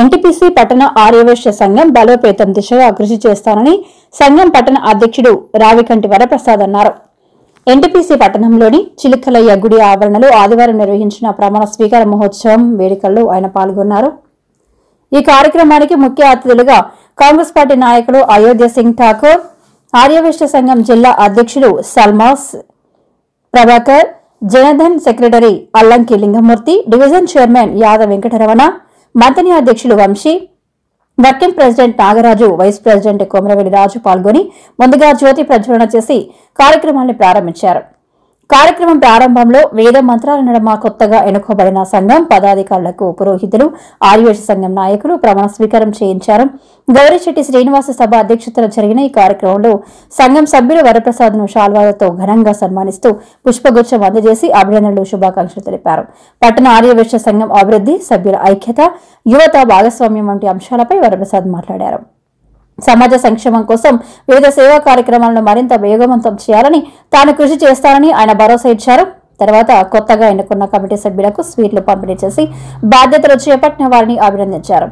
NTPC పట్టణ ఆర్యవైశ్య సంఘం బలోపేతం దిశగా కృషి చేస్తానని సంఘం పట్టణ అధ్యక్షుడు రావికంటి వరప్రసాద్ అన్నారు. ఎన్టీపీసీ పట్టణంలోని చిలుకలయ్య గుడి ఆవరణలో ఆదివారం నిర్వహించిన ప్రమాణ స్వీకార మహోత్సవం వేడుకల్లో ఆయన పాల్గొన్నారు. ఈ కార్యక్రమానికి ముఖ్య అతిథులుగా కాంగ్రెస్ పార్టీ నాయకులు అయోధ్య సింగ్ ఠాకూర్, ఆర్యవైశ్య సంఘం జిల్లా అధ్యక్షుడు సల్మాస్ ప్రభాకర్, జనధన్ secretary Allanki Lingamurthy, division chairman Yadav Venkataramana, Manthani అధ్యక్షులు Vamshi, working president Nagaraju, vice president Komaravelli Raju పాల్గొని ముందుగా జ్యోతి ప్రజ్వలన చేసి కార్యక్రమాన్ని ప్రారంభించారు. కార్యక్రమం ప్రారంభంలో వేద మంత్రాల నడుమ కొత్తగా ఎన్నుకోబడిన సంఘం పదాధికారులకు పురోహితులు, ఆర్యవైశ్య సంఘం నాయకులు ప్రమాణ స్వీకారం చేయించారు. గౌరిశెట్టి శ్రీనివాస సభ అధ్యక్షతన జరిగిన ఈ కార్యక్రమంలో సంఘం సభ్యులు వరప్రసాద్ ను శాల్వాలతో ఘనంగా సన్మానిస్తూ పుష్పగుచ్చం అందజేసి అభినందనలు, శుభాకాంక్షలు తెలిపారు. పట్టణ ఆర్యవైశ్య సంఘం అభివృద్ధి, సభ్యుల ఐక్యత, యువత భాగస్వామ్యం వంటి అంశాలపై వరప్రసాద్ మాట్లాడారు. సమాజ సంక్షేమం కోసం వివిధ సేవా కార్యక్రమాలను మరింత వేగవంతం చేయాలని తాను కృషి చేస్తానని ఆయన భరోసా ఇచ్చారు. తర్వాత కొత్తగా ఎన్నుకున్న కమిటీ సభ్యులకు స్వీట్లు పంపిణీ చేసి బాధ్యతలు చేపట్టిన వారిని అభినందించారు.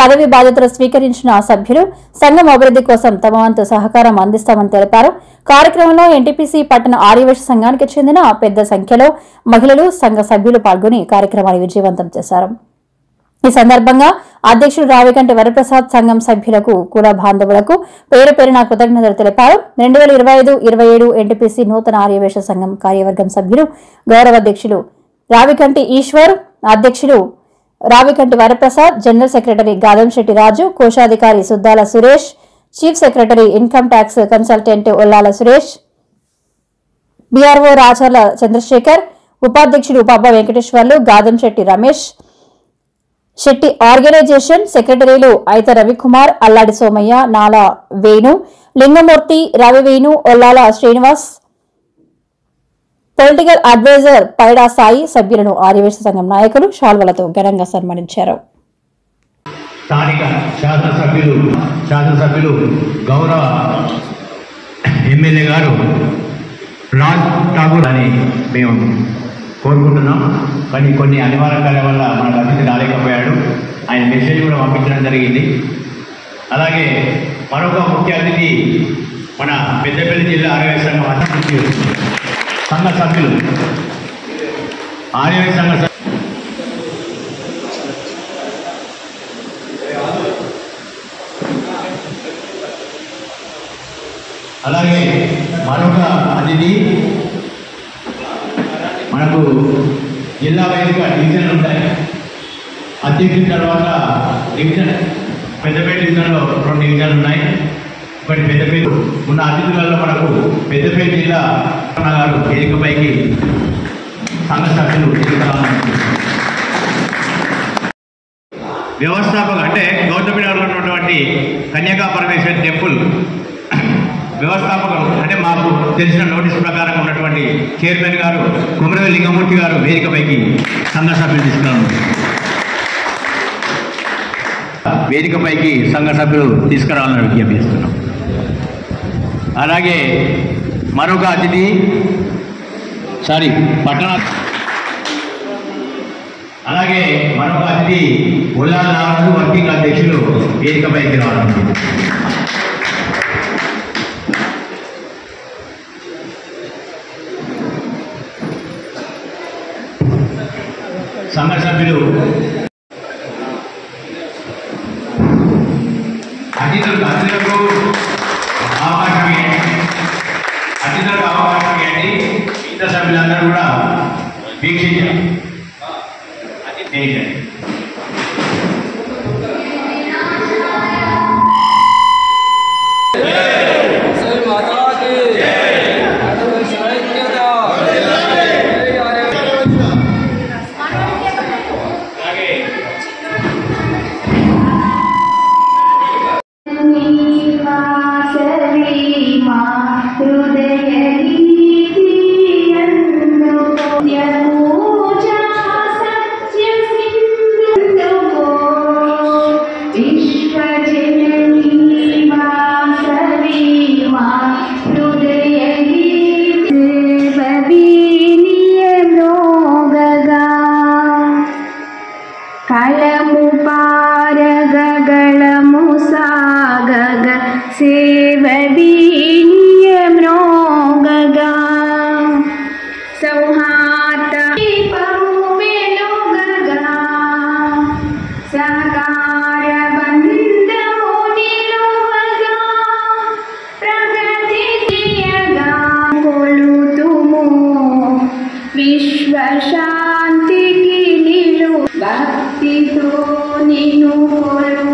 పదవి బాధ్యతలు స్వీకరించిన సభ్యులు సంఘం అభివృద్ధి కోసం తమ వంతు సహకారం అందిస్తామని తెలిపారు. కార్యక్రమంలో ఎన్టీపీసీ పట్టణ ఆర్యవైశ్య సంఘానికి చెందిన పెద్ద సంఖ్యలో మహిళలు, సంఘ సభ్యులు పాల్గొని కార్యక్రమాన్ని విజయవంతం చేశారు. ఈ సందర్భంగా అధ్యక్షుడు రావికంటి వరప్రసాద్ సంఘం సభ్యులకు, కుల బాంధవులకు పేరు పేరున కృతజ్ఞతలు తెలిపారు. 2025-27 ఎన్టీపీసీ నూతన ఆర్యవైశ్య సంఘం కార్యవర్గం సభ్యులు గౌరవ అధ్యక్షులు రావికంటి ఈశ్వర్, అధ్యక్షుడు రావికంటి వరప్రసాద్, జనరల్ సెక్రటరీ గాదంశెట్టి రాజు, కోశాధికారి Suddala Suresh, chief secretary income tax consultant Ollala Suresh, BRO Racharla Chandrasekhar, ఉపాధ్యక్షుడు పబ్బ వెంకటేశ్వర్లు, గాదంశెట్టి రమేష్, శెట్టి ఆర్గనైజేషన్ సెక్రటరీలు అయిత రవికుమార్, అల్లాడి సోమయ్య, నాలా వేణు, లింగమూర్తి, రవివేణు, ఒల్లాల శ్రీనివాస్, పొలిటికల్ అడ్వైజర్ పైడా సాయి సభ్యులను ఆర్యవైశ్య సంఘం నాయకులు శాల్వలతో ఘనంగా సన్మానించారు. స్థానిక శాసనసభ్యులు గౌరవ ఎమ్మెల్యే గారు రాజ్ ఠాకూర్ అని మేము కోరుకుంటున్నాం. కానీ కొన్ని అనివార్య కార్యాల వల్ల మనకు అతిథి రాలేకపోయాడు. ఆయన మెసేజ్ కూడా పంపించడం జరిగింది. అలాగే మరొక ముఖ్య అతిథి మన పెద్దపల్లి జిల్లా ఆర్యవైశ్య సంఘం అధ్యక్షులు, సంఘ సభ్యులు, ఆర్యవైశ్య సంఘ అలాగే మరొక అతిథి మనకు జిల్లా వైద్యుగా డివిజన్లు ఉంటాయి. అధ్యక్షుల తర్వాత డివిజన్, పెద్దపేట డివిజన్లో 2 డివిజన్లు ఉన్నాయి. ఒకటి పెద్దపేట ఉన్న అతిథులలో మనకు పెద్దపేట జిల్లా గారు వేదికపైకి సంఘ సభ్యులు వ్యవస్థాపక అంటే గౌతమినగర్లో ఉన్నటువంటి కన్యకా పరమేశ్వరి టెంపుల్ వ్యవస్థాపకులు అంటే మాకు తెలిసిన నోటీస్ ప్రకారం ఉన్నటువంటి చైర్మన్ గారు కొమరవెల్లి లింగమూర్తి గారు వేదికపైకి సంఘ సభ్యులు తీసుకురావాలి. వేదికపైకి సంఘ సభ్యులు తీసుకురావాలని విజ్ఞప్తిస్తున్నాం. అలాగే మరొక అతిథి అలాగే మరొక అతిథి ఉల్లాల నారాజు, వర్కింగ్ అధ్యక్షులు వేదికపైకి రావాలి. సంఘ సభ్యులు అతిథులకు అవకాశం ఇవ్వండి. మిగతా సభ్యులందరూ కూడా వీక్షించారు. అది చేయండి. పూజా సత్య శాంతికి నిలు భక్తితో నిను కొలు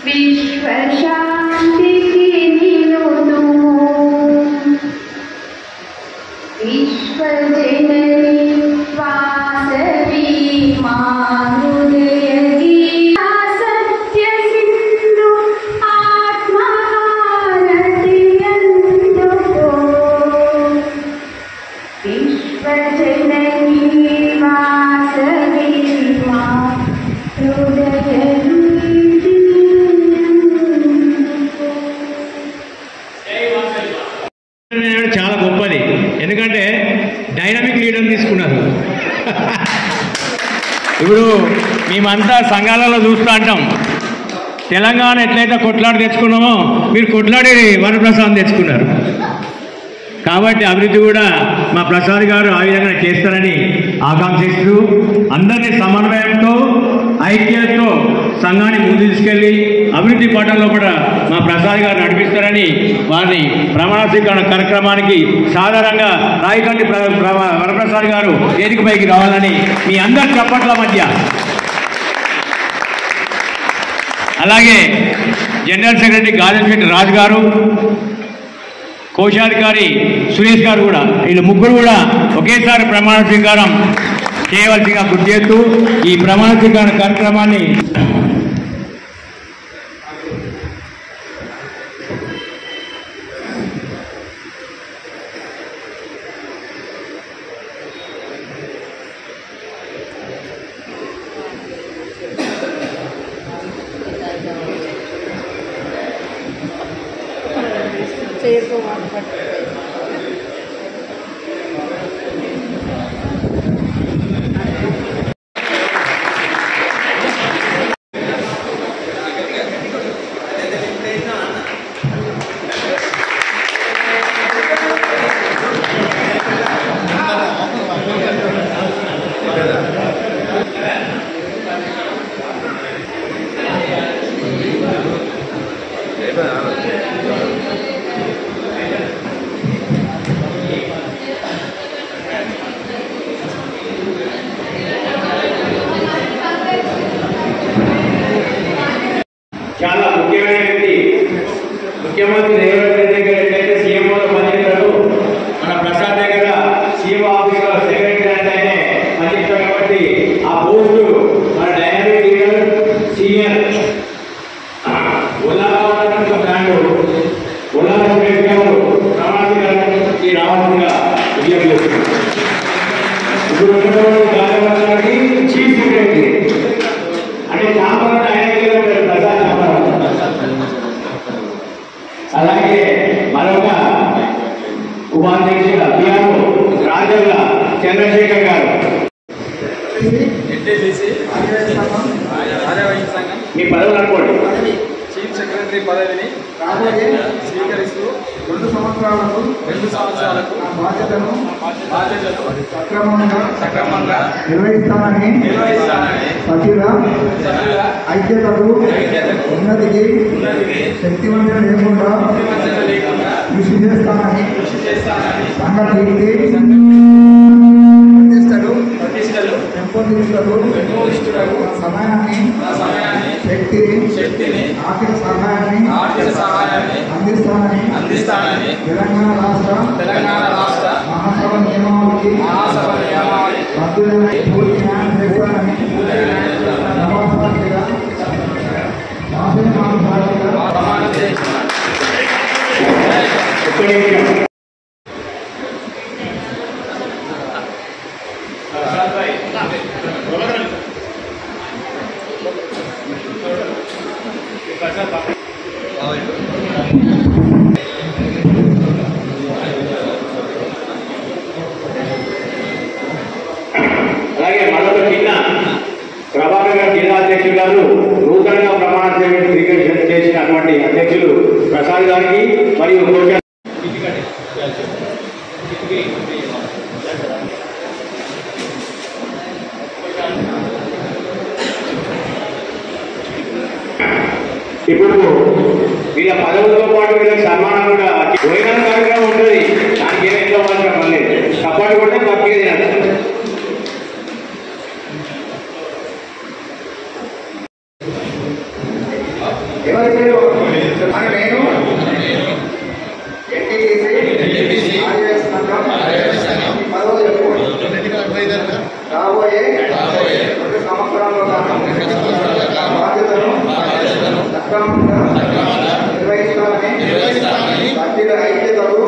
విశ్వ శాంతికి నిలుదుము విశ్వ జనని వాసవి మా హృదయ గీతా సత్య సింధు ఆత్మహారతి అందుకో విశ్వ జనని వాసవి మా హృదయ చాలా గొప్పది. ఎందుకంటే డైనమిక్ లీడర్ తీసుకున్నారు. ఇప్పుడు మేమంతా సంఘాలలో చూస్తూ అంటాం, తెలంగాణ ఎట్లయితే కొట్లాడి తెచ్చుకున్నామో మీరు కొట్లాడి వరప్రసాదం తెచ్చుకున్నారు. కాబట్టి అభివృద్ధి కూడా మా ప్రసాద్ గారు ఆ విధంగా చేస్తారని ఆకాంక్షిస్తూ అందరినీ సమన్వయంతో ఐక్యతతో సంఘాన్ని ముందు తీసుకెళ్లి అభివృద్ధి పటంలో కూడా మా ప్రసాద్ గారు నడిపిస్తారని వారిని ప్రమాణ స్వీకరణ కార్యక్రమానికి సాధారణంగా రాయకండి వరప్రసాద్ గారు వేదికపైకి రావాలని మీ అందరి చప్పట్ల మధ్య, అలాగే జనరల్ సెక్రటరీ గాజన్శెట్టి రాజు గారు, కోశాధికారి సురేష్ గారు కూడా, వీళ్ళు ముగ్గురు కూడా ఒకేసారి ప్రమాణ స్వీకారం చేయవలసిగా గుర్తు చేస్తూ ఈ ప్రమాణ స్వీకార కార్యక్రమాన్ని చాలా ముఖ్యమైన వ్యక్తి, ముఖ్యమంత్రి రేవంత్ రెడ్డి దగ్గర ఎట్లయితే సీఎంఓ పనిచేస్తాడు, మన ప్రసాద్ దగ్గర సీఎం ఆఫీస్లో సెక్రటరీ అంటే పనిచేస్తాడు. కాబట్టి ఆ పోస్టు మన dynamic leader senior brand Suresh గారు ప్రమాణానికి రావాల్సిందిగా విజ్ఞప్తి చేస్తున్నారు. ఇప్పుడు గాలి చీఫ్ సెక్రటరీ అంటే చాంబర్ ఆయన ప్రసాద్ అలాగే మరొక ఉపాధ్యక్షుల పిఆర్ఓ రాజల్ల చంద్రశేఖర్ గారు, మీ పదవులు అనుకోండి. చీఫ్ సెక్రటరీ పదవిని స్వీకరిస్తూ 2 సంవత్సరాలకు బాధ్యతను సక్రమంగా నిర్వహిస్తానని సభ్యుల ఐక్యతకు ఉన్నతికి శక్తివంతం లేకుండా కృషి చేస్తానని సంఘ కీర్తి ప్రతిష్టలు పెంపొందించుటకు సమయాన్ని శక్తిని ఆర్థిక సహాయాన్ని అందిస్తానని తెలంగాణ రాష్ట్ర మహాసభ నియమావళికి పూర్తి న్యాయం చేస్తానని ప్రమాణ చేస్తున్నాను. అలాగే మరొక చిన్న ప్రభాకర్ గారు జిల్లా అధ్యక్షులు గారు నూతనంగా ప్రమాణ స్వీకరణ చేసినటువంటి అధ్యక్షులు ప్రసాద్ గారికి మరియు ఇప్పుడు వీళ్ళ పదవులతో పాటు వీళ్ళకి సన్మానం కూడా భోజనం కార్యక్రమం ఉంటుంది. దానికి ఏం ఎంతో మాత్రం పర్లేదు, చప్పాటు కూడా తప్పగా తినాలి. ఎవరి పేరు అని నేను ఎన్టీపీసీ ఆర్యవేశ సంఘం పదవ చెప్పు రాబోయే 2 సంవత్సరాల్లో బాధ్యతను సక్రమంగా నిర్వహిస్తానని సభ్యుల ఐక్యతకు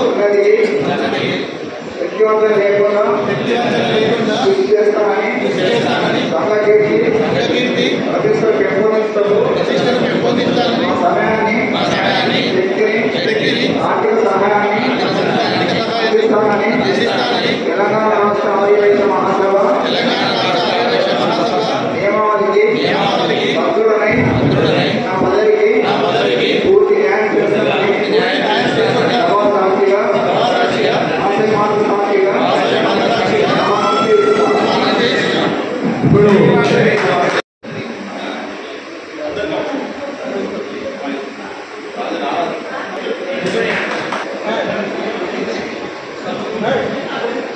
ఉన్నతికి శక్తివంతం లేకుండా కృషి చేస్తానని సంఘ కీర్తి ప్రతిష్టలు పెంపొందించటకు మా సమయాన్ని శక్తిని ఆర్థిక సహాయాన్ని అందిస్తానని తెలంగాణ రాష్ట్ర ఆర్యవైశ్య మహాసభ నియమావళికి భక్తులనై నా పదవికి పూర్తి న్యాయం చేస్తానని సభా సాక్షిగా ఆశయమాత సాక్షిగా ఇప్పుడు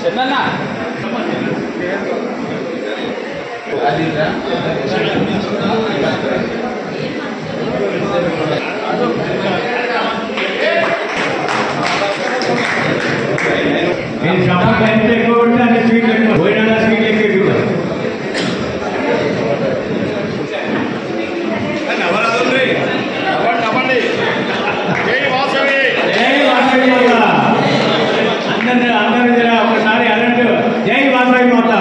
చెన్నన్న నేను సభ ఎంత ఎక్కువ ఉంటే అన్ని స్వీట్లు ఎక్కువ పోయినా స్వీట్లు ఎక్కువ అందరూ ఒకసారి అనంటు జై వాసవి మాత,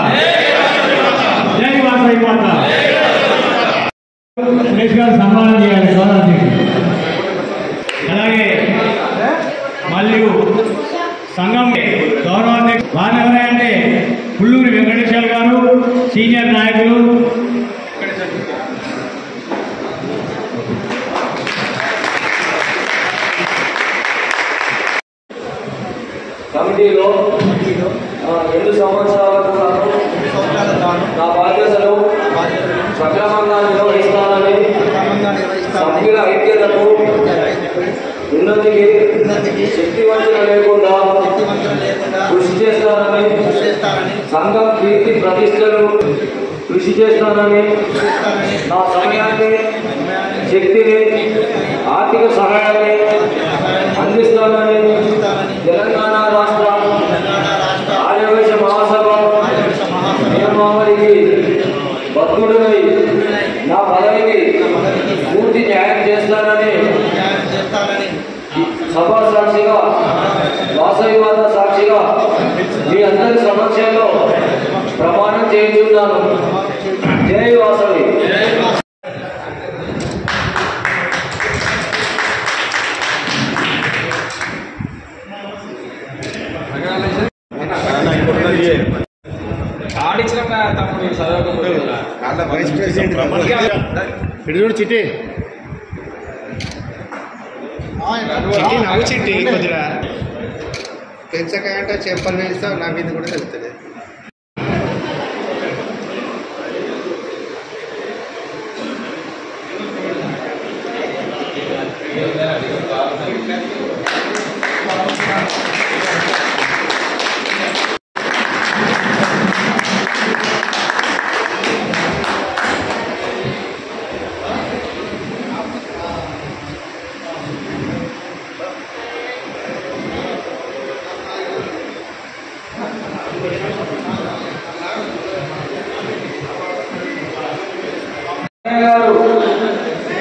జై వాసవి మాత. సురేష్ గారు సన్మానం చేయాలి గౌరవానికి. అలాగే మళ్ళీ సంఘం గౌరవాధ్యక్ష వారు ఎవరంటే పుల్లూరి వెంకటేశ్వర గారు, సీనియర్ నాయకులు. కమిటీలో 2 సంవత్సరాలకు నా బాధ్యతలు సక్రమంగా నిర్వహిస్తానని సభ్యుల ఐక్యతకు ఉన్నతికి శక్తివంచన లేకుండా కృషి చేస్తానని సంఘం కీర్తి ప్రతిష్టలు కృషి చేస్తానని నా సమయాన్ని శక్తిని ఆర్థిక సహాయాన్ని అందిస్తానని తెలంగాణ రాష్ట్ర ఆర్యవైశ్య మహాసభ నియమావళికి భక్తుడినై నా పదవికి పూర్తి న్యాయం చేస్తానని సభా సాక్షిగా వాసవి మాత సాక్షిగా మీ అందరి సమక్షంలో ప్రమాణం చేయించున్నాను. జై వాసవి. ఆడించడం తమ్ముడు చదవకపోతే వైస్ ప్రెసిడెంట్ చిట్టి నవ్వు చిట్టి కొద్దిగా పెంచకంటే చెప్పలు వేస్తావు నా మీద కూడా తెలుస్తుంది.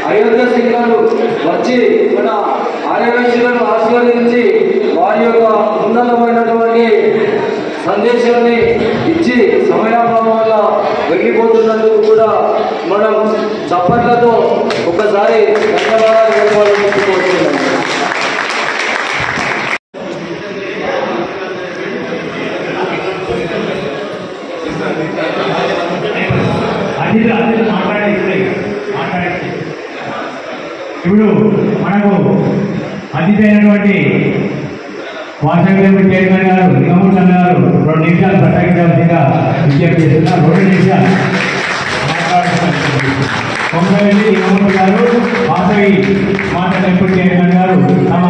అయోధ్య సింగారు వచ్చి మన ఆర్యవైశ్యులను ఆశీర్వదించి వారి యొక్క ఉన్నతమైనటువంటి సందేశాన్ని ఇచ్చి సమయాభావం వల్ల వెళ్ళిపోతున్నందుకు కూడా మనం చప్పట్లతో ఒకసారి ధన్యవాదాలు చెప్పాలని కోరుతున్నాం. ఇప్పుడు మనకు అతిథి అయినటువంటి వాసవి చైర్మన్ గారు లింగమూర్తి గారు 2 నిమిషాలు ప్రసంగించాల్సిందిగా విజ్ఞప్తి చేస్తున్నారు. 2 నిమిషాలు కొమ్మరెడ్డి లింగమూర్తి గారు, వాసవి మాత టెంపుల్ చైర్మన్ గారు తమ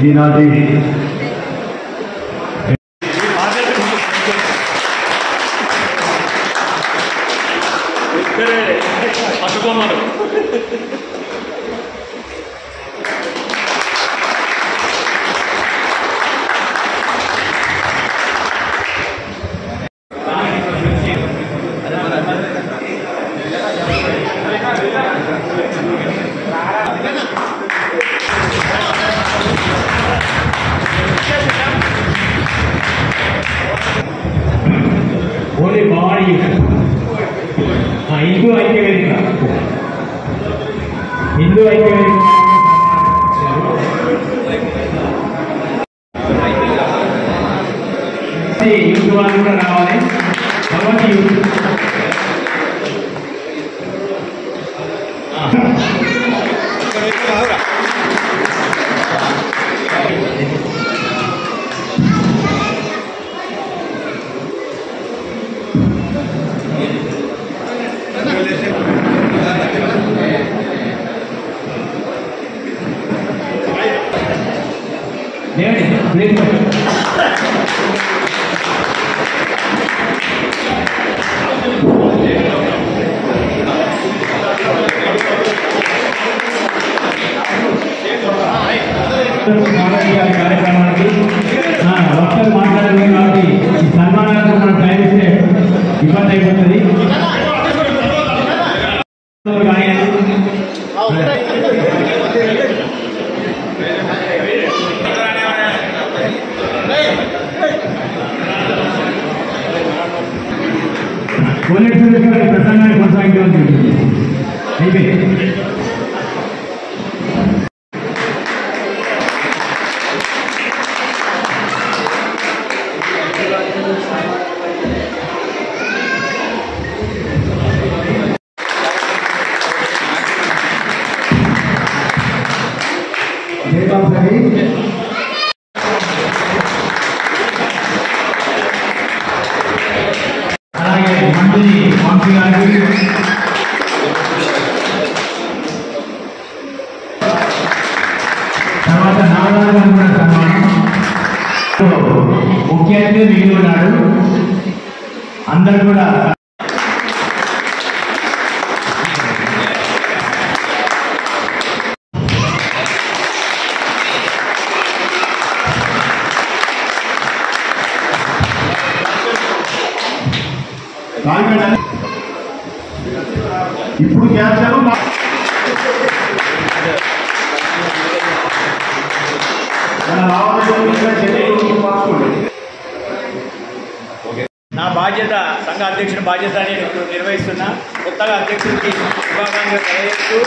ఈనాటి హిందూ ఐక్యవేదిక యూత్ వాళ్ళు కూడా రావాలి. భగవతి యూత్ కార్యక్రమానికి వక్తలు మాట్లాడాలి కాబట్టి ఈ సన్మానాలకు మనం టైం ఇస్తే ఇబ్బంది అయిపోతుంది. ప్రసంగాన్ని కొనసాగించడం అయిపోయింది. అలాగే మంత్రి గారికి తర్వాత నారాయణ గారు కూడా సన్మానం. ముఖ్య అతిథి మిగిలి ఉన్నాడు. అందరూ కూడా ఇప్పుడు చేస్తారు. నా బాధ్యత సంఘ అధ్యక్షుడి బాధ్యత నేను ఇప్పుడు నిర్వహిస్తున్నా. కొత్తగా అధ్యక్షుడికి శుభాకాంక్షలు తెలియజేస్తూ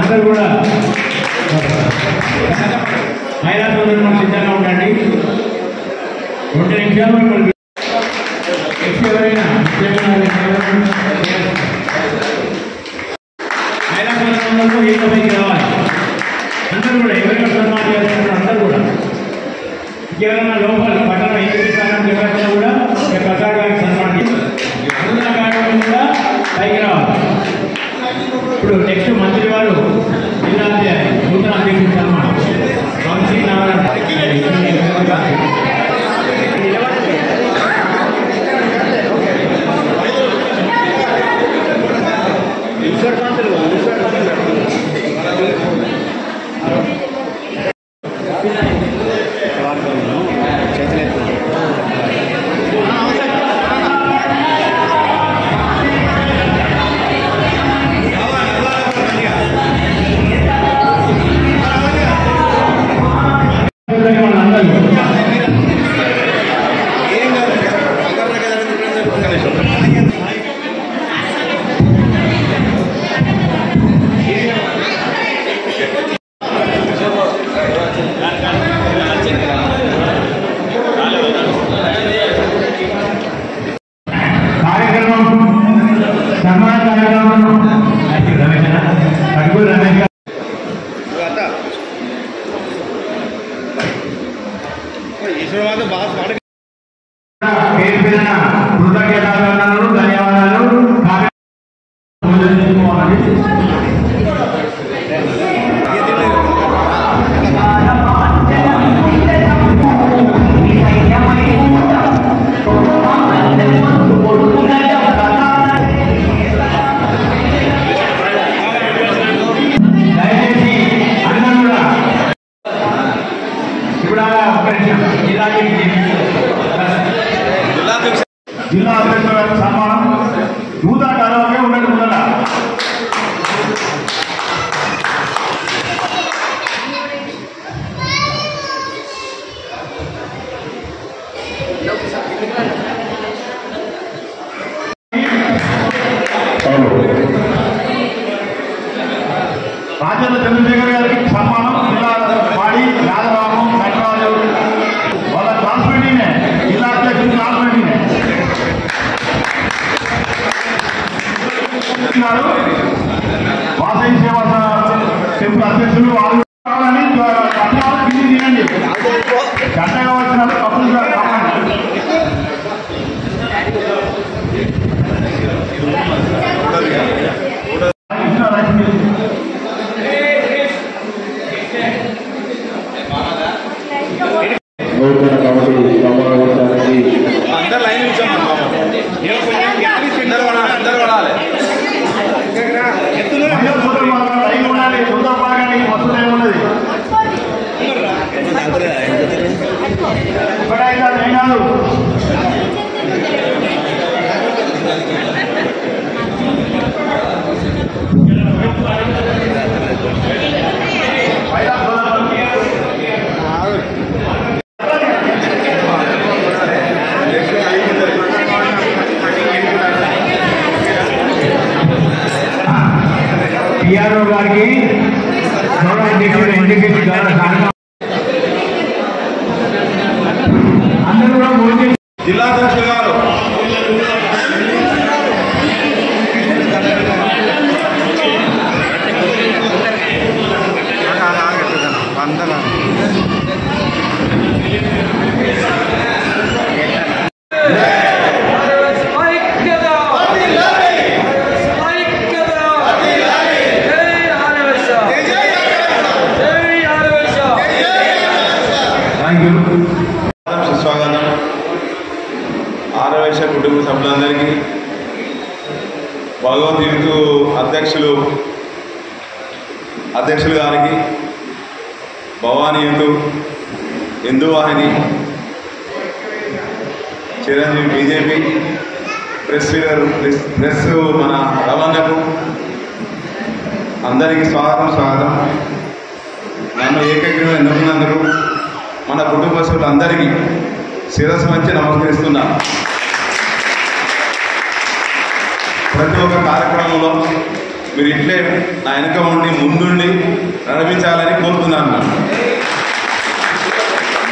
అందరూ కూడా హైదరాబాద్ సిద్ధంగా ఉండండి. 2 నిమిషాలు ఎవరైనా హైదరాబాద్ ఏకమైకి రావాలి. అందరూ కూడా ఎవరైనా సన్మానం చేస్తున్నారు. అందరూ కూడా ఎవరైనా లోపల పట్టణ ఎవరైనా కూడా ప్రసాద్ గారికి సన్మానం చేస్తారు. కార్యక్రమం కూడా పైకి రావాలి. ఇప్పుడు నెక్స్ట్ మంత్రి వారు జిల్లా నూతన అధ్యక్షుడు సన్మానం వంశీ నారాయణ. కృతజ్ఞతలు, ధన్యవాదాలు. దయచేసి అందరూ కూడా ఇప్పుడు ఒక నిమిషం జిల్లా అధ్యక్షుల గారికి సన్మానం నూతన కార్యక్రమమే ఉన్నట్టు ఉండాల. రాజేంద్ర చంద్రశేఖర్ గారికి సన్మానం జిల్లా వాడి యాదరాము వెంకరాజు వాళ్ళ ట్రాన్స్మిటీనే జిల్లా అధ్యక్షుడు ట్రాన్స్మిటీనే వాసవి సేవా టెంపుల్ అధ్యక్షులు వాళ్ళు కావాలని కింది తీయండి. గంటగా వచ్చినారు కప్పులు నూతన కమిటీ సమావేశానికి అందరు లైన్ ఉండాలి. తొందర బాగానే వస్తుందే ఉన్నది ఏం కాదు. టిఆర్ఓ గారికి గౌరవ అధ్యక్షుడు ఎన్టీపీసీ అందరూ కూడా భోజనం. జిల్లా అధ్యక్షులు గారు స్వాగతం. ఆరవేశ కుటుంబ సభ్యులందరికీ భగవద్గీత అధ్యక్షులు గారికి, భవానీ హిందూ వాహిని చిరంజీవి బీజేపీ ప్రెస్ మన రవాణాకు అందరికీ స్వాగతం. నన్ను ఏకగ్రీవం ఎన్నుకున్నందుకు మన కుటుంబ సభ్యులందరికీ శిరస్సు వంచి నమస్కరిస్తున్నాను. ప్రతి ఒక్క కార్యక్రమంలో మీరు ఇట్లే నా వెనుక ఉండి ముందుండి నడిపించాలని కోరుతున్నాను.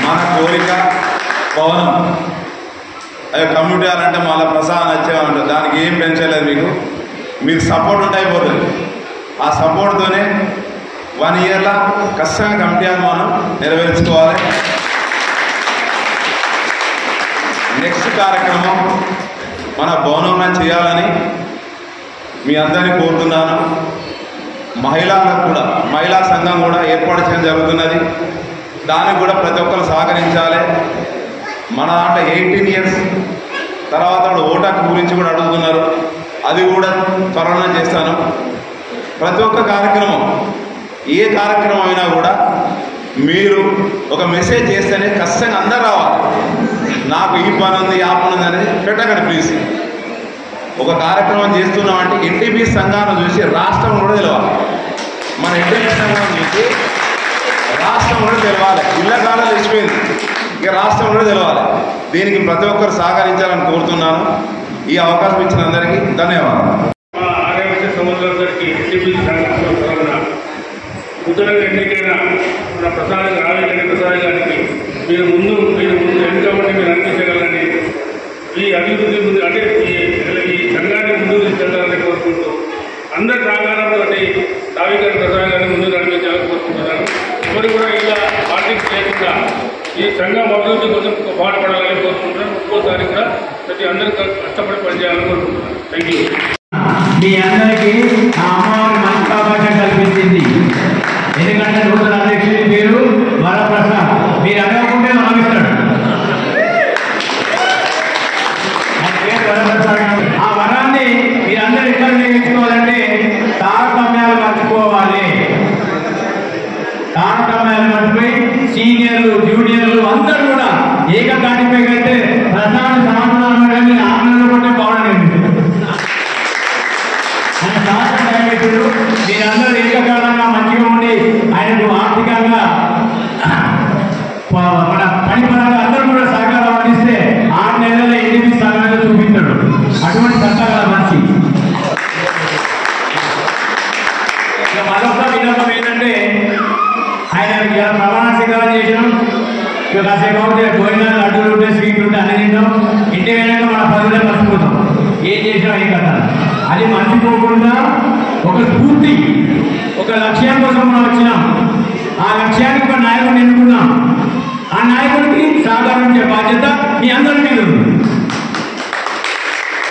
మన కోరిక భవనం అదే కమ్యూనిటీ అంటే మళ్ళీ ప్రసాదం వచ్చేవాళ్ళు, దానికి ఏం పెంచలేదు. మీకు సపోర్ట్ ఉంటే అయిపోతుంది. ఆ సపోర్ట్తోనే 1 ఇయర్లో కష్టంగా కమిటీ అని మనం నెరవేర్చుకోవాలి. నెక్స్ట్ కార్యక్రమం మన భవనంలో చేయాలని మీ అందరినీ కోరుతున్నాను. మహిళలకు కూడా మహిళా సంఘం కూడా ఏర్పాటు చేయడం జరుగుతున్నది. దానికి కూడా ప్రతి ఒక్కరు సహకరించాలి. మన దాంట్లో 18 ఇయర్స్ తర్వాత ఓటాకు గురించి కూడా అడుగుతున్నారు. అది కూడా త్వరలో చేస్తాను. ప్రతి ఒక్క కార్యక్రమం ఏ కార్యక్రమం అయినా కూడా మీరు ఒక మెసేజ్ చేస్తేనే ఖచ్చితంగా అందరు రావాలి. నాకు ఈ పని ఉంది ఆ పని ఉంది అనేది పెట్టకండి ప్లీజ్. ఒక కార్యక్రమం చేస్తున్నామంటే ఎన్టీపీ సంఘాన్ని చూసి రాష్ట్రం కూడా తెలవాలి. మన ఎన్టీపీ సంఘాన్ని చూసి రాష్ట్రం కూడా తెలవాలి. ఇళ్ళ కాలం తెచ్చిపోయింది, ఇక రాష్ట్రం కూడా తెలవాలి. దీనికి ప్రతి ఒక్కరు సహకరించాలని కోరుతున్నాను. ఈ అవకాశం ఇచ్చిన అందరికీ ధన్యవాదాలు. సముద్రులందరికీ ఎన్టీపీ సంఘం నూతనంగా ఎన్నికైన మన రావిరెడ్డి ప్రసాద్ గారికి మీరు ముందు వెనుకబడి మీరు అందించగలని, ఈ అభివృద్ధి ముందు అంటే ఈ సంఘాన్ని ముందుకు తీసుకెళ్లాలని కోరుకుంటూ అందరి సహకారంతో రావిరెడ్డి ప్రసాద్ గారిని ముందుకు నడిపించాలని కోరుకుంటున్నాను. ఎవరు కూడా ఇలా పార్టీకి లేకుండా ఈ సంఘం అభివృద్ధి కోసం పాటుపడాలని కోరుకుంటున్నాను. ఇంకోసారి కూడా ప్రతి అందరూ కష్టపడి పనిచేయాలని కోరుకుంటున్నాను. Thank you. మీ అందరికీ ఆ అమ్మవారి మంచి అవకాశం కల్పించింది. ఎందుకంటే నూతన అధ్యక్షుడి పేరు వరప్రసాద్. మీరు అడగకుంటే నమ్మిస్తాడు. ఆ వరాన్ని మీరందరూ ఎక్కడ నేర్చుకోవాలంటే తారతమ్యాలు మర్చిపోవాలి. తారతమ్యాలు మర్చిపోయి సీనియర్లు జూనియర్లు అందరూ కూడా ఏకకాటిపై అయితే ప్రసాద్ సంవత్సరాలు కానీ 6 నెలలు కొట్టే బాగుండేది ఆయన సాధన దయచేశారు. మీరందరూ ఏకకాలంగా మంచిగా ఉండి ఆయనకు ఆర్థికంగా మన పని పరంగా అందరూ కూడా సహకారం అందిస్తే 6 నెలల ఎన్నికలు సహకారంగా చూపించాడు. అటువంటి సహకారాల మంచి మరొక విధానం ఏంటంటే ఆయన ప్రమాణ స్వీకారం చేసినాం. కాసేపు అవుతే భోజనాలు అడ్డులు ఉంటే స్వీట్లు ఉంటే అన్ని తింటాం. ఇంటి వెళ్ళాక మన పదులే మర్చిపోతాం ఏం చేసినా ఏం కదా. అది మర్చిపోకుండా ఒక స్ఫూర్తి ఒక లక్ష్యం కోసం మనం వచ్చినాం. ఆ లక్ష్యానికి ఒక నాయకుడిని ఎన్నుకున్నాం. ఆ నాయకుడికి సహకరించే బాధ్యత మీ అందరి మీద ఉంది.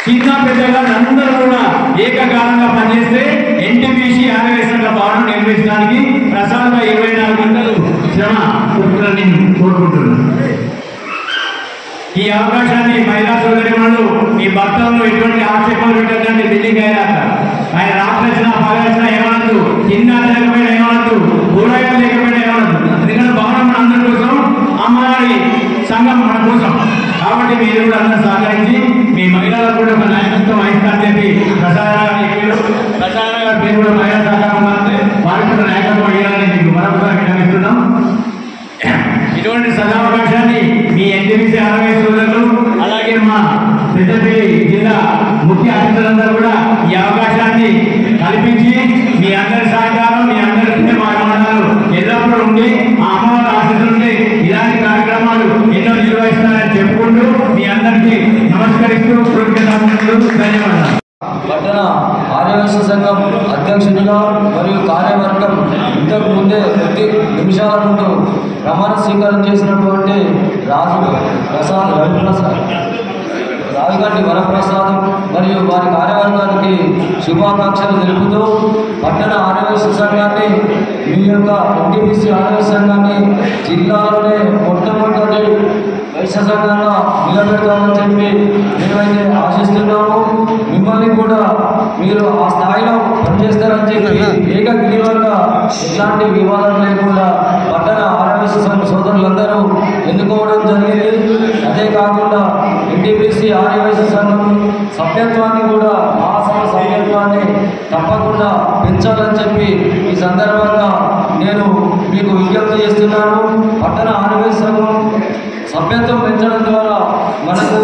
చిన్న పెద్దగా అందరూ కూడా ఏకకాలంగా పనిచేస్తే ఎన్టీపీసీ ఆర్యవేశంల భవనం నిర్మించడానికి ప్రసాదంగా 24 గంటలు శ్రమ పుట్టాలని నేను కోరుకుంటున్నాను. ఈ అవకాశాన్ని మహిళా సోదరిమణులు మీ భర్తలను ఎటువంటి ఆక్షేపాలు పెట్టాలని ఢిల్లీకి అయ్యాక ఆయన రాత్రి పగలసిన ఏమనద్దు, చిన్న లేకపోయినా ఏమనద్దు, ఊరాయిలు లేకపోయినా ఏమనద్దు. ఎందుకంటే భవనం మన అందరి కోసం, అమ్మవారి సంఘం మన కోసం. కాబట్టి మీరు కూడా అందరూ సహకరించి మీ మహిళలకు కూడా ఒక నాయకత్వం వహిస్తారని చెప్పి ప్రసాద్ గారి పేరు కూడా మహిళా సహకారం మారితే వారికి కూడా నాయకత్వం వహించాలని మీకు మరొకసారి విన్నవిస్తున్నాం. ఇటువంటి సదావకాశాన్ని మీ ఎన్టీపీసీ ఆర్యవేశ సోదరులు అలాగే మా పెద్దపల్లి జిల్లా ముఖ్య అతిథులందరూ కూడా ఈ అవకాశాన్ని కల్పించి మీ అందరి సహకారం మీ అందరి మా మండలాలు ఎల్లప్పుడూ ఉండి ఆ అమ్మవారి ఆశీస్సులుండి ఇలాంటి కార్యక్రమాలు ఎన్నో నిర్వహిస్తారని చెప్పుకుంటూ మీ అందరికీ నమస్కరిస్తూ కృతజ్ఞతలు, ధన్యవాదాలు. పట్టణ ఆర్యవేశ సంఘం అధ్యక్షుడిగా మరియు కార్యవర్గం ఇంతకు ముందే కొద్ది నిమిషాల ముందు ప్రమాణ స్వీకారం చేసినటువంటి రావిగంటి వరప్రసాద్ మరియు వారి కార్యవర్గానికి శుభాకాంక్షలు తెలుపుతూ పట్టణ ఆర్యవేశ సంఘాన్ని మీ యొక్క ఎన్టీపీసీ ఆర్యవేశ సంఘాన్ని జిల్లాలోనే మొట్టమొదటి వైశ్య సంఘంగా నిలబెడతామని చెప్పి మేమైతే ఆశిస్తున్నాము. మిమ్మల్ని కూడా మీరు ఆ స్థాయిలో పనిచేస్తారని చెప్పి ఏకగ్రీవంగా ఎలాంటి వివాదం లేకుండా పట్టణ ఆర్యవేశ సంఘ సోదరులందరూ ఎన్నుకోవడం జరిగింది. అదే కాకుండా ఎన్టీపీసీ ఆర్యవేశ సంఘం సభ్యత్వాన్ని కూడా మహాసభ సభ్యత్వాన్ని తప్పకుండా పెంచాలని చెప్పి ఈ సందర్భంగా నేను మీకు విజ్ఞప్తి చేస్తున్నాను. పట్టణ ఆర్యవేశ సంఘం సభ్యత్వం పెంచడం ద్వారా మనకు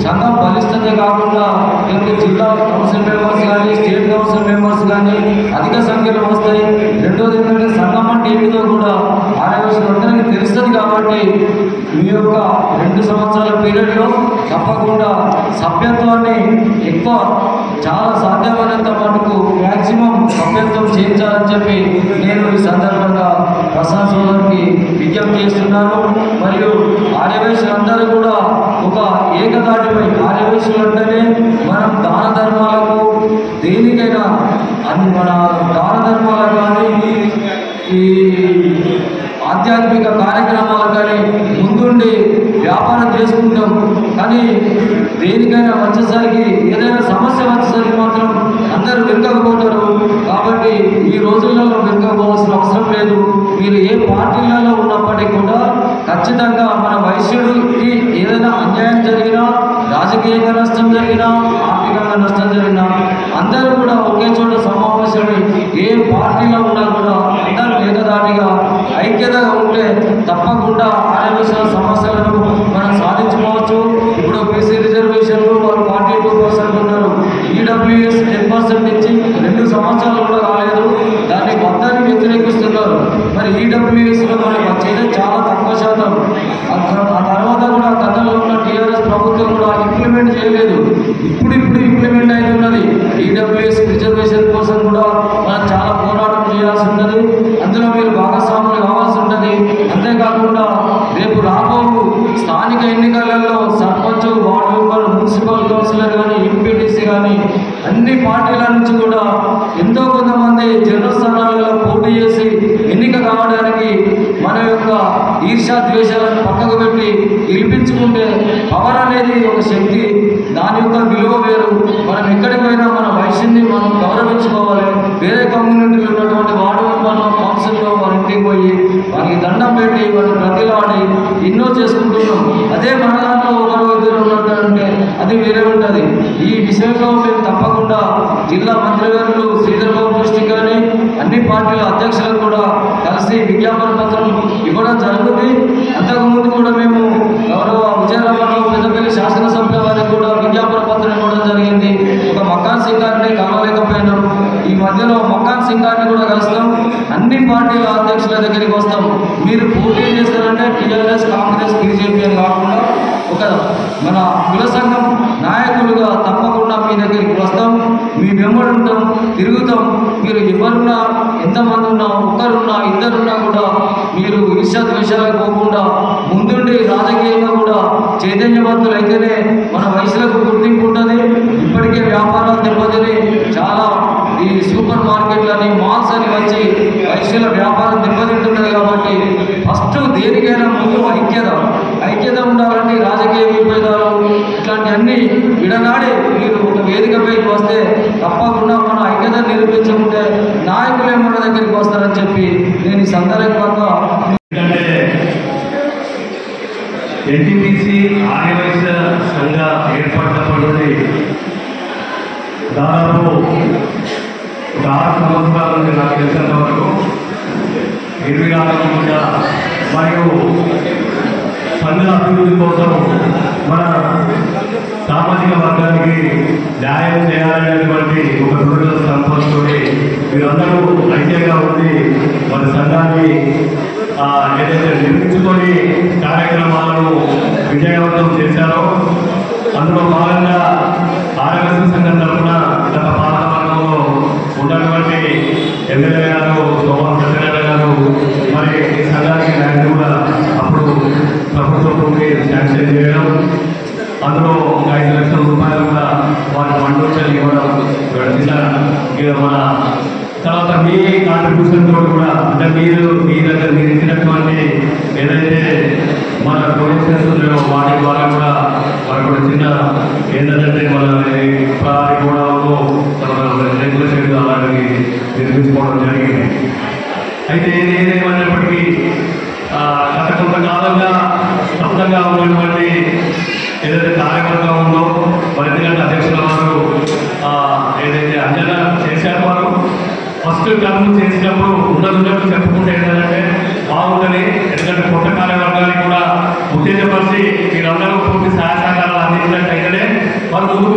సంఘం బలిస్తుందే కాకుండా మనకు జిల్లా కౌన్సిల్ మెంబర్స్ కానీ స్టేట్ కౌన్సిల్ మెంబర్స్ కానీ అధిక సంఖ్యలో వస్తాయి. రెండోది ఏంటంటే సంఘం అంటే ఏమిటో కూడా ఆర్యవేశులందరికీ తెలుస్తుంది. కాబట్టి మీ యొక్క 2 సంవత్సరాల పీరియడ్లో తప్పకుండా సభ్యత్వాన్ని ఎక్కువ చాలా సాధ్యమైనంత మటుకు మ్యాక్సిమం సభ్యత్వం చేయించాలని చెప్పి నేను ఈ సందర్భంగా ప్రసాద్ సోదరుకి విజ్ఞప్తి చేస్తున్నాను. మరియు ఆర్యవేశులందరూ కూడా ఒక ఏకతాటిపై ఆర్యవేశులు అంటేనే మనం దాన ధర్మాలకు దేనికైనా మన దాన ధర్మాలకు కానీ ఈ ఆధ్యాత్మిక కార్యక్రమాలకు కానీ ముందుండి వ్యాపారం చేసుకుంటాం. కానీ దేనికైనా వచ్చేసరికి ఏదైనా సమస్య వచ్చేసరికి మాత్రం అందరూ వెనుకపోతారు. కాబట్టి ఈ రోజులలో వెనుకపోవాల్సిన అవసరం లేదు. మీరు ఏ పార్టీలలో ఉన్నప్పటికీ కూడా ఖచ్చితంగా మన వైశ్యుడికి ఏదైనా అన్యాయం జరిగినా, రాజకీయంగా నష్టం జరిగినా, ఆర్థికంగా నష్టం జరిగినా అందరూ కూడా ఒకే చోట సమావేశమై ఏ పార్టీలో ఉన్నా కూడా అందరూ ఏకదాటిగా ఐక్యతగా ఉంటే తప్పకుండా ఆర్యవేశ సమస్యలను మనం సాధించుకోవచ్చు. ఇప్పుడు బీసీ రిజర్వేషన్లు వాళ్ళు 42% ఉన్నారు. ఈడబ్ల్యూఎస్ 10% ఇచ్చి 2 సంవత్సరాలు కూడా కాలేదు. దాన్ని మొత్తాన్ని వ్యతిరేకిస్తున్నారు. మరి ఈడబ్ల్యూఎస్లో మనకి వచ్చేది చాలా తక్కువ శాతం. ఆ తర్వాత కూడా గతంలో ఉన్న టీఆర్ఎస్ ప్రభుత్వం కూడా ఇంప్లిమెంట్ చేయలేదు. ఇప్పుడు ఇంప్లిమెంట్ అవుతున్నది. ఈడబ్ల్యూఎస్ రిజర్వేషన్ కోసం కూడా మనం చాలా పోరాటం చేయాల్సి ఉన్నది. అందులో మీరు భాగస్వాములు కావాల్సి ఉంటుంది. అంతేకాకుండా రేపు రాబో స్థానిక ఎన్నికలలో sarpanch, ward member, municipal councillor కానీ ఎంపీటీసీ కానీ అన్ని పార్టీల నుంచి కూడా ఎంతో కొంతమంది జనరల్ స్థానాలలో పోటీ చేసి ఎన్నిక కావడానికి మన యొక్క ఈర్ష్యా ద్వేషాలను పక్కకు పెట్టి గెలిపించుకుంటే పవర్ అనేది ఒక శక్తి. దాని యొక్క విలువ వేరు. మనం ఎక్కడికి పోయినా మన వయసుని మనం గౌరవించుకోవాలి. వేరే కమ్యూనిటీలో ఉన్నటువంటి వార్డు మెంబర్లో కౌన్సిల్లో వారి ఇంటికి పోయి వారికి దండం పెట్టి వారిని ప్రతిలాడి ఎన్నో చేసుకుంటున్నాం. అదే జిల్లా మంత్రివర్యులు శ్రీధర్ బాబు దృష్టికి కానీ అన్ని పార్టీల అధ్యక్షులకు కూడా కలిసి విజ్ఞాపన పత్రం ఇవ్వడం జరుగుతుంది. అంతకుముందు కూడా మేము గౌరవ విజయరామరావు పెద్దపల్లి శాసనసభ్యుల వారికి కూడా విజ్ఞాపన పత్రం ఇవ్వడం జరిగింది. ఒక మక్కాన్ సింగ్ గారిని కలవలేకపోయినాం. ఈ మధ్యలో మక్కాన్ సింగ్ గారిని కూడా కలుస్తాం. అన్ని పార్టీల అధ్యక్షుల దగ్గరికి వస్తాం. మీరు పోటీ చేస్తారంటే టీఆర్ఎస్, కాంగ్రెస్, బీజేపీ అని కాకుండా ఒక మన కుల సంఘం నాయకులుగా తప్పకుండా మీ దగ్గరికి వస్తాం. మీ వెంబడి ఉంటాం, తిరుగుతాం. మీరు ఎవరున్నా, ఎంతమంది ఉన్నా, ఒక్కరున్నా, ఇద్దరున్నా కూడా మీరు ఈర్ష్యాద్వేషాలకు పోకుండా ముందుండి రాజకీయంగా కూడా చైతన్యవంతులు అయితేనే మన వయసులకు గుర్తింపు ఉంటుంది. ఇప్పటికే వ్యాపారాలు దెబ్బతిని చాలా ఈ సూపర్ మార్కెట్లని, మాల్స్ అని వచ్చి వయసుల వ్యాపారం దెబ్బతింటున్నది. కాబట్టి ఫస్ట్ దేనికైనా ముందు ఐక్యత ఉండాలంటే రాజకీయ విభేదాలు ఇట్లాంటివన్నీ విడనాడి మీరు ఒక వేదికపైకి వస్తే తప్పకుండా మన ఐక్యత నిరూపించకుంటే నాయకులే మన దగ్గరికి వస్తారని చెప్పి నేను ఈ సందర్భంగా ఎన్టీపీసీ ఆర్యవైశ్య సంఘ ఏర్పడినప్పటి నుండి దాదాపు ఒక 6 సంవత్సరాల నుండి నాకు తెలిసినంత వరకు 24 మధ్య మరియు సంఘ అభివృద్ధి కోసం మన సామాజిక వర్గానికి న్యాయం చేయాలనేటువంటి ఒక దృఢ సంపత్తితో మీరందరూ ఐక్యంగా ఉండి మన సంఘాన్ని ఏదైతే నిర్మించుకొని కార్యక్రమాలను విజయవంతం చేశారో అందులో భాగంగా ఆర్యవైశ్య సంఘం తరఫున గత పాలకవర్గంలో ఉన్నటువంటి ఎమ్మెల్యే గారు సోమవారం సత్యనారాయణ గారు మరి ఈ సంఘానికి ల్యాండ్ కూడా అప్పుడు ప్రభుత్వం శాంక్షన్ చేయడం, అందులో ఒక 5 లక్షల రూపాయలు కూడా వారి మండోచలు ఇవ్వడం మన తర్వాత మీ కాంట్రిబ్యూషన్ తోటి కూడా అంటే మీరు ఇచ్చినటువంటి ఏదైతే మన డొనేషన్స్ ఉన్నాయో వాటి ద్వారా కూడా మనకు కూడా చిన్న ఏంటంటే మన ప్రహారీ గోడౌన్లో రెగ్యులర్ షెడ్ అలాంటివి నిర్మించుకోవడం జరిగింది. అయితే ఏదేమైనప్పటికీ గత కొంతకాలంగా స్తబ్దంగా ఉన్నటువంటి ఏదైతే కార్యవర్గం ఉందో ఎందుకంటే అధ్యక్షుల వారు ఏదైతే అంచనా చేశారో వారు ఫస్ట్ టర్మ్ చేసినప్పుడు ఉన్నట్టు చెప్పుకుంటే ఏంటంటే బాగుంటుంది. ఎందుకంటే కొత్త కార్యవర్గానికి కూడా ఉత్తేజపరిచి మీరందరూ పూర్తి సహాయ సహకారాలు అందించినట్టయితేనే వారు ముందుకు